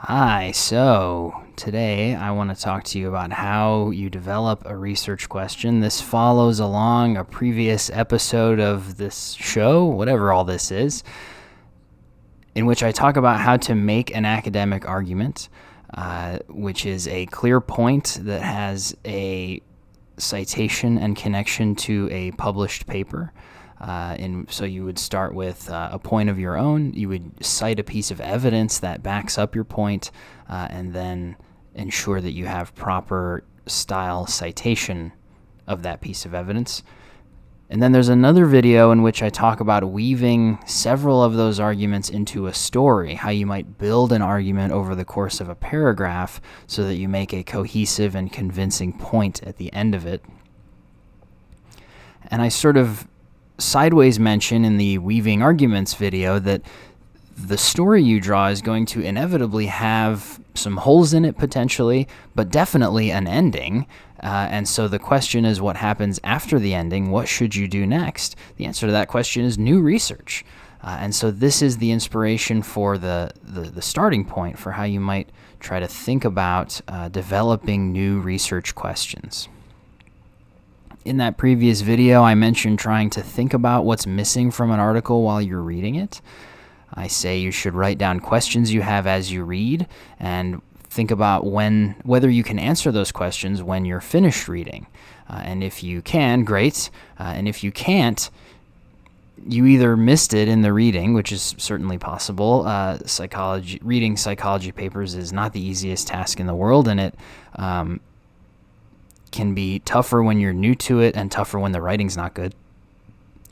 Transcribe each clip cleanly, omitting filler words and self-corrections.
Hi, so today I want to talk to you about how you develop a research question. This follows along a previous episode of this show, whatever all this is, in which I talk about how to make an academic argument, which is a clear point that has a citation and connection to a published paper. So you would start with a point of your own. You would cite a piece of evidence that backs up your point, and then ensure that you have proper style citation of that piece of evidence. And then there's another video in which I talk about weaving several of those arguments into a story, how you might build an argument over the course of a paragraph so that you make a cohesive and convincing point at the end of it. And I sort of sideways mention in the weaving arguments video that the story you draw is going to inevitably have some holes in it potentially, but definitely an ending. And so the question is, what happens after the ending? What should you do next? The answer to that question is new research. And so this is the inspiration for the starting point for how you might try to think about developing new research questions. In that previous video, I mentioned trying to think about what's missing from an article while you're reading it. I say you should write down questions you have as you read and think about whether you can answer those questions when you're finished reading. And if you can, great. And if you can't, you either missed it in the reading, which is certainly possible. Reading psychology papers is not the easiest task in the world, and it can be tougher when you're new to it and tougher when the writing's not good.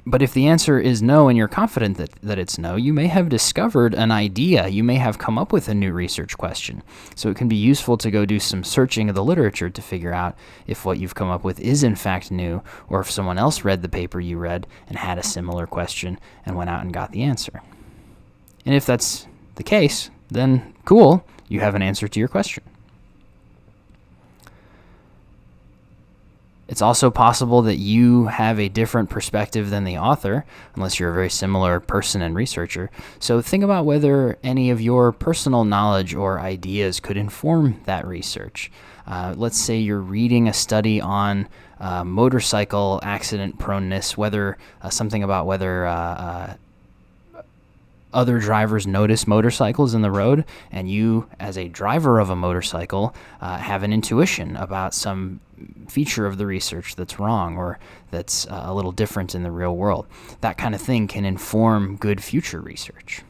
But if the answer is no and you're confident that it's no, you may have discovered an idea. You may have come up with a new research question. So it can be useful to go do some searching of the literature to figure out if what you've come up with is in fact new, or if someone else read the paper you read and had a similar question and went out and got the answer. And if that's the case, then cool, you have an answer to your question. It's also possible that you have a different perspective than the author, unless you're a very similar person and researcher. So think about whether any of your personal knowledge or ideas could inform that research. Let's say you're reading a study on motorcycle accident proneness, something about whether other drivers notice motorcycles in the road, and you, as a driver of a motorcycle, have an intuition about some feature of the research that's wrong or that's a little different in the real world. That kind of thing can inform good future research.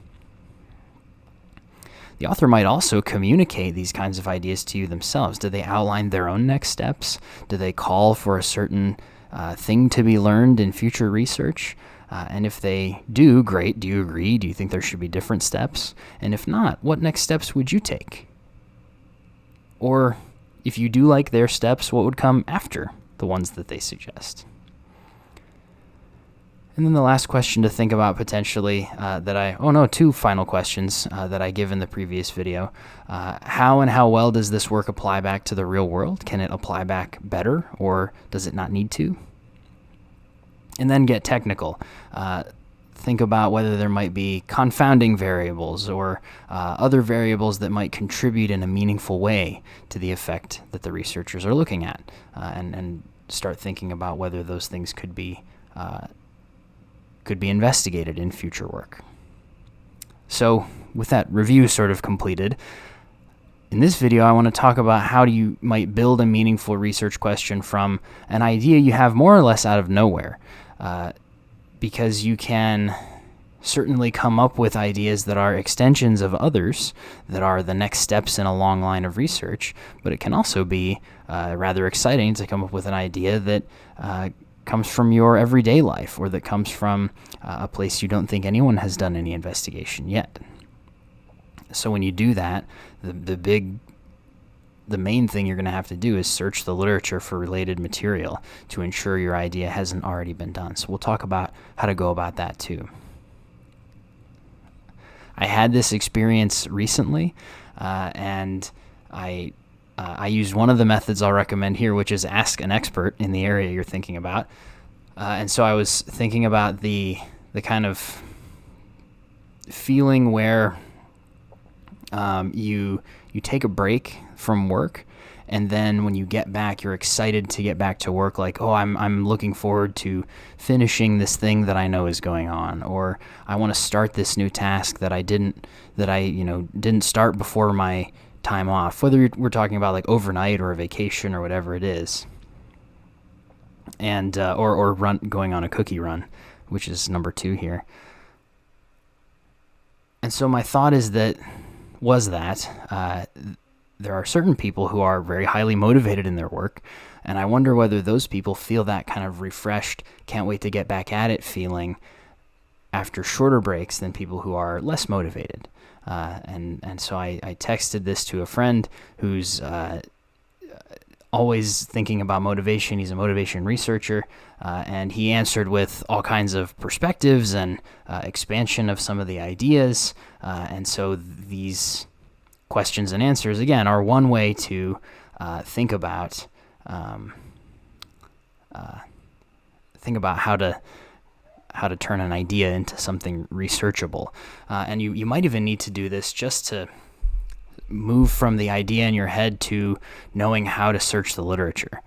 The author might also communicate these kinds of ideas to you themselves. Do they outline their own next steps? Do they call for a certain thing to be learned in future research? And if they do, great. Do you agree? Do you think there should be different steps? And if not, what next steps would you take? Or if you do like their steps, what would come after the ones that they suggest? And then the last question to think about potentially two final questions that I give in the previous video. How and how well does this work apply back to the real world? Can it apply back better, or does it not need to? And then get technical. Think about whether there might be confounding variables or other variables that might contribute in a meaningful way to the effect that the researchers are looking at, and start thinking about whether those things could be investigated in future work. So with that review sort of completed, in this video I want to talk about how you might build a meaningful research question from an idea you have more or less out of nowhere. Because you can certainly come up with ideas that are extensions of others, that are the next steps in a long line of research, but it can also be rather exciting to come up with an idea that comes from your everyday life, or that comes from a place you don't think anyone has done any investigation yet. So when you do that, the main thing you're going to have to do is search the literature for related material to ensure your idea hasn't already been done. So we'll talk about how to go about that too. I had this experience recently, and I used one of the methods I'll recommend here, which is ask an expert in the area you're thinking about. And so I was thinking about the kind of feeling where You take a break from work, and then when you get back, you're excited to get back to work. Like, oh, I'm looking forward to finishing this thing that I know is going on, or I want to start this new task that I didn't start before my time off. Whether we're talking about like overnight or a vacation or whatever it is, and or going on a cookie run, which is number 2 here. And so my thought is that there are certain people who are very highly motivated in their work, and I wonder whether those people feel that kind of refreshed, can't wait to get back at it feeling after shorter breaks than people who are less motivated. And so I texted this to a friend who's always thinking about motivation. He's a motivation researcher, and he answered with all kinds of perspectives and expansion of some of the ideas. And so these questions and answers, again, are one way to think about how to turn an idea into something researchable. And you might even need to do this just to move from the idea in your head to knowing how to search the literature.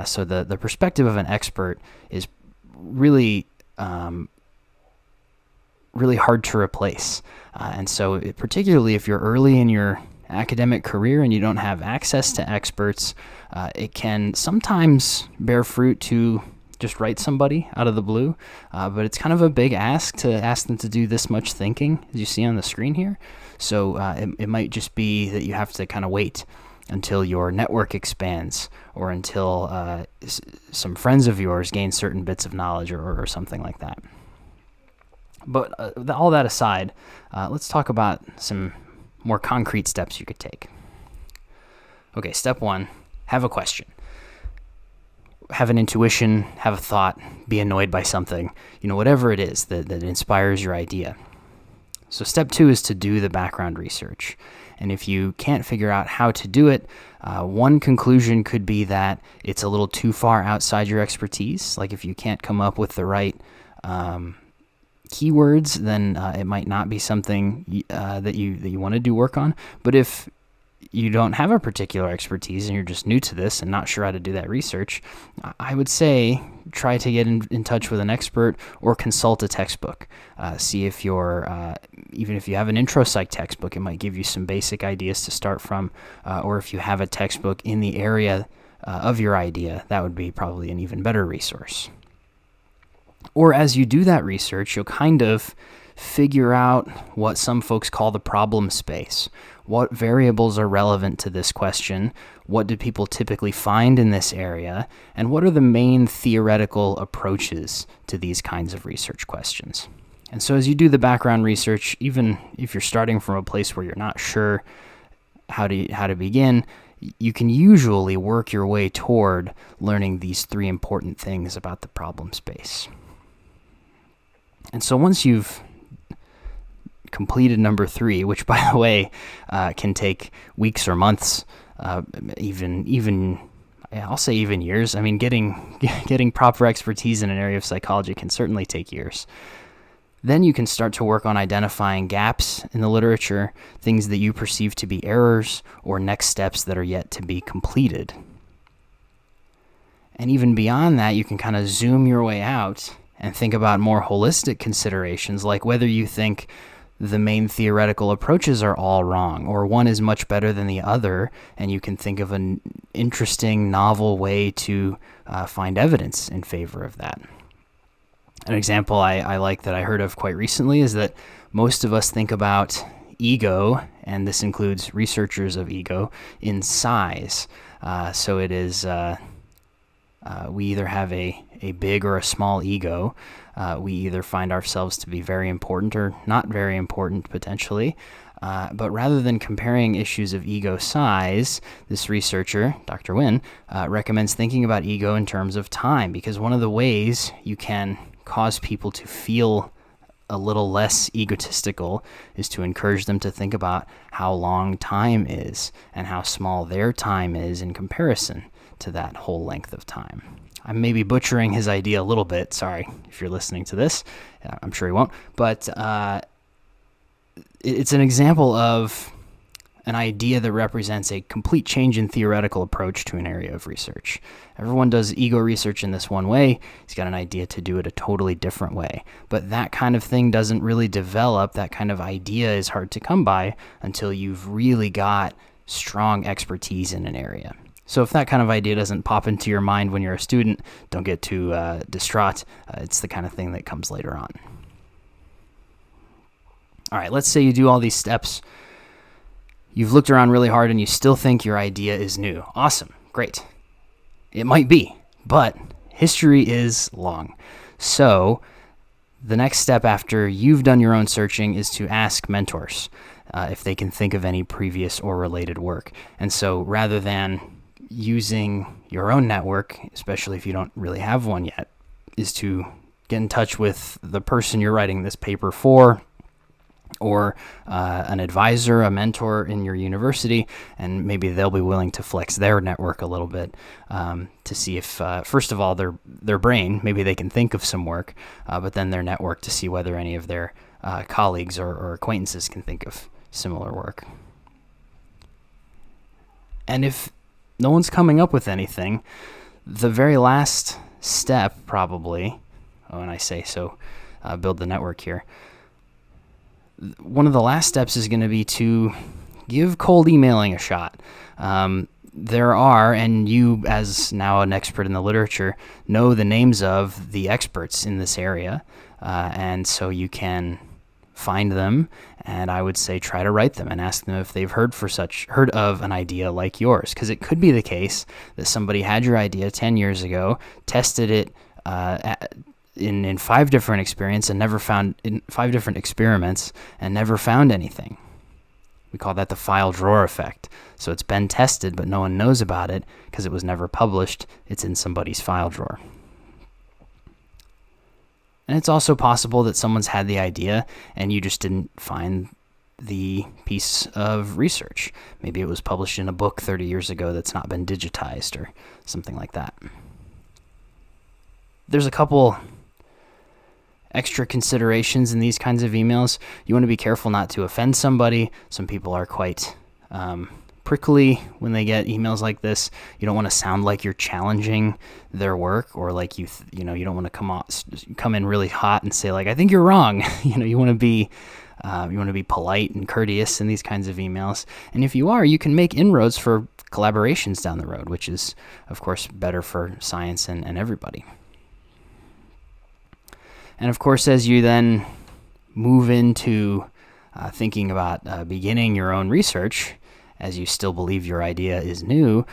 So the perspective of an expert is really hard to replace. And so particularly if you're early in your academic career and you don't have access to experts, it can sometimes bear fruit to just write somebody out of the blue, but it's kind of a big ask to ask them to do this much thinking, as you see on the screen here. So it might just be that you have to kind of wait until your network expands, or until some friends of yours gain certain bits of knowledge, or something like that. But all that aside, let's talk about some more concrete steps you could take. Okay, step 1, have a question. Have an intuition, have a thought, be annoyed by something, whatever it is that inspires your idea. So step 2 is to do the background research. And if you can't figure out how to do it, one conclusion could be that it's a little too far outside your expertise. Like if you can't come up with the right keywords, then it might not be something that you want to do work on. But if you don't have a particular expertise and you're just new to this and not sure how to do that research, I would say try to get in touch with an expert or consult a textbook. See if even if you have an intro psych textbook, it might give you some basic ideas to start from, or if you have a textbook in the area of your idea, that would be probably an even better resource. Or as you do that research, you'll kind of figure out what some folks call the problem space. What variables are relevant to this question? What do people typically find in this area? And what are the main theoretical approaches to these kinds of research questions? And so as you do the background research, even if you're starting from a place where you're not sure how to begin, you can usually work your way toward learning these 3 important things about the problem space. And so once you've completed number 3, which by the way can take weeks or months, even I'll say even years. I mean, getting proper expertise in an area of psychology can certainly take years. Then you can start to work on identifying gaps in the literature, things that you perceive to be errors, or next steps that are yet to be completed. And even beyond that, you can kind of zoom your way out and think about more holistic considerations, like whether you think the main theoretical approaches are all wrong, or one is much better than the other, and you can think of an interesting, novel way to find evidence in favor of that. An example I like that I heard of quite recently is that most of us think about ego, and this includes researchers of ego, in size. So it is, we either have a big or a small ego. We either find ourselves to be very important or not very important, potentially. But rather than comparing issues of ego size, this researcher, Dr. Wynn, recommends thinking about ego in terms of time, because one of the ways you can cause people to feel a little less egotistical is to encourage them to think about how long time is and how small their time is in comparison to that whole length of time. I may be butchering his idea a little bit. Sorry if you're listening to this. I'm sure he won't. But it's an example of an idea that represents a complete change in theoretical approach to an area of research. Everyone does ego research in this one way. He's got an idea to do it a totally different way. But that kind of thing doesn't really develop. That kind of idea is hard to come by until you've really got strong expertise in an area. So if that kind of idea doesn't pop into your mind when you're a student, don't get too distraught. It's the kind of thing that comes later on. All right, let's say you do all these steps. You've looked around really hard and you still think your idea is new. Awesome, great. It might be, but history is long. So the next step after you've done your own searching is to ask mentors if they can think of any previous or related work. And so rather than using your own network, especially if you don't really have one yet, is to get in touch with the person you're writing this paper for, or an advisor, a mentor in your university, and maybe they'll be willing to flex their network a little bit to see if, first of all, their brain, maybe they can think of some work, but then their network to see whether any of their colleagues or acquaintances can think of similar work. And if no one's coming up with anything, the very last step probably, when I say so, build the network here, one of the last steps is going to be to give cold emailing a shot. There are, and you as now an expert in the literature, know the names of the experts in this area, and so you can find them, and I would say try to write them and ask them if they've heard of an idea like yours, because it could be the case that somebody had your idea 10 years ago, tested it in 5 different experiments and never found anything. We call that the file drawer effect. So it's been tested, but no one knows about it because it was never published. It's in somebody's file drawer. And it's also possible that someone's had the idea and you just didn't find the piece of research. Maybe it was published in a book 30 years ago that's not been digitized or something like that. There's a couple extra considerations in these kinds of emails. You want to be careful not to offend somebody. Some people are quite prickly when they get emails like this. You don't want to sound like you're challenging their work, or like you don't want to come in really hot and say like, I think you're wrong. You want to be polite and courteous in these kinds of emails. And if you are, you can make inroads for collaborations down the road, which is of course better for science and everybody. And of course, as you then move into thinking about beginning your own research, as you still believe your idea is new,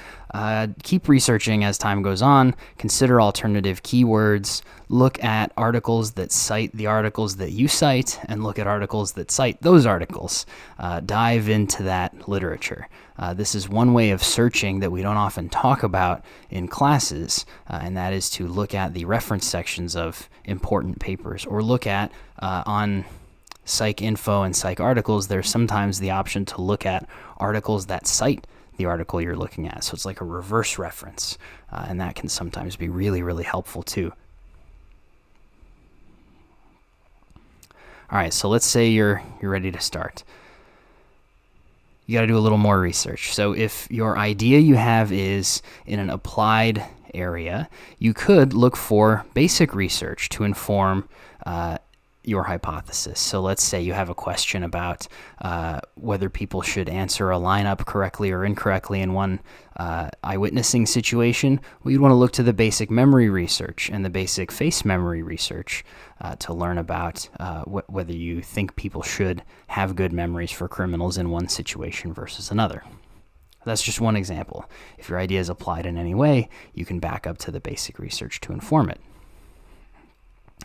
keep researching as time goes on. Consider alternative keywords. Look at articles that cite the articles that you cite, and look at articles that cite those articles. Dive into that literature. This is one way of searching that we don't often talk about in classes, and that is to look at the reference sections of important papers, or look at on Psych Info and Psych Articles, there's sometimes the option to look at articles that cite the article you're looking at. So it's like a reverse reference, and that can sometimes be really, really helpful too. All right, so let's say you're ready to start. You got to do a little more research. So if your idea you have is in an applied area, you could look for basic research to inform your hypothesis. So let's say you have a question about whether people should answer a lineup correctly or incorrectly in one eyewitnessing situation. Well, you'd want to look to the basic memory research and the basic face memory research to learn about whether you think people should have good memories for criminals in one situation versus another. That's just one example. If your idea is applied in any way, you can back up to the basic research to inform it.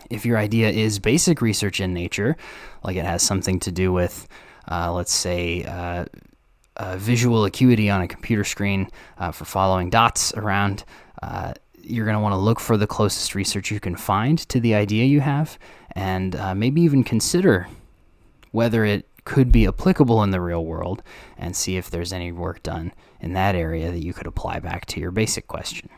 If your idea is basic research in nature, like it has something to do with, let's say, visual acuity on a computer screen for following dots around, you're going to want to look for the closest research you can find to the idea you have, and maybe even consider whether it could be applicable in the real world, and see if there's any work done in that area that you could apply back to your basic question.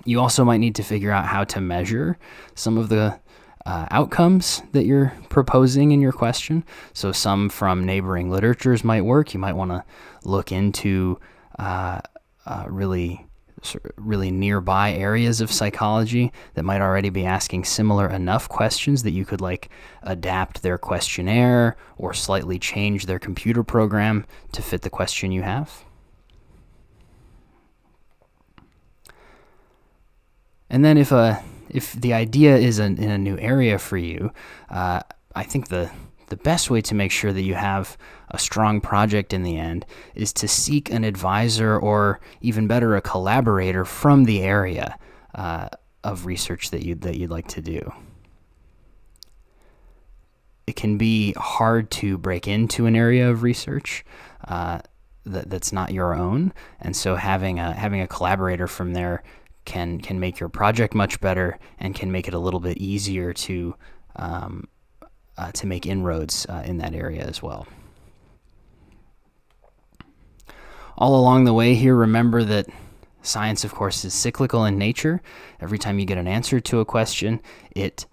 You also might need to figure out how to measure some of the outcomes that you're proposing in your question. So some from neighboring literatures might work. You might want to look into really nearby areas of psychology that might already be asking similar enough questions that you could adapt their questionnaire or slightly change their computer program to fit the question you have. And then if the idea is in a new area for you, I think the best way to make sure that you have a strong project in the end is to seek an advisor, or even better, a collaborator from the area of research that you'd like to do. It can be hard to break into an area of research that's not your own, and so having a collaborator from there can make your project much better and can make it a little bit easier to make inroads in that area as well. All along the way here, remember that science, of course, is cyclical in nature. Every time you get an answer to a question, it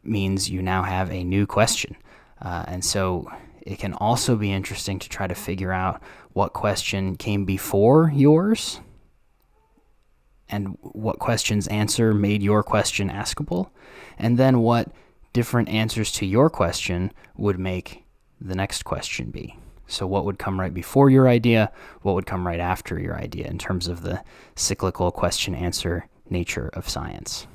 means you now have a new question. And so it can also be interesting to try to figure out what question came before yours and what question's answer made your question askable, and then what different answers to your question would make the next question be. So what would come right before your idea? What would come right after your idea in terms of the cyclical question-answer nature of science?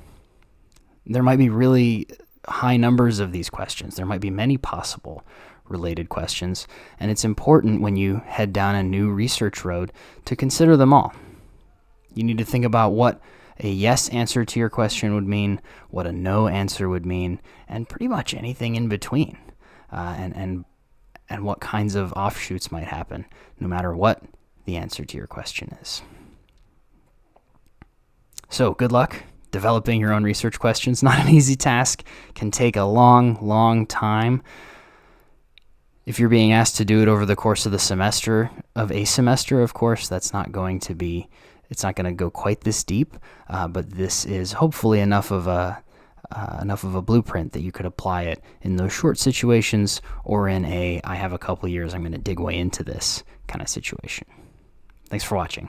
There might be really high numbers of these questions. There might be many possible related questions, and it's important when you head down a new research road to consider them all. You need to think about what a yes answer to your question would mean, what a no answer would mean, and pretty much anything in between, and what kinds of offshoots might happen, no matter what the answer to your question is. So good luck developing your own research questions. Not an easy task, can take a long, long time. If you're being asked to do it over the course of a semester, of course, it's not going to go quite this deep, but this is hopefully enough of a blueprint that you could apply it in those short situations, or in I have a couple years, I'm going to dig way into this kind of situation. Thanks for watching.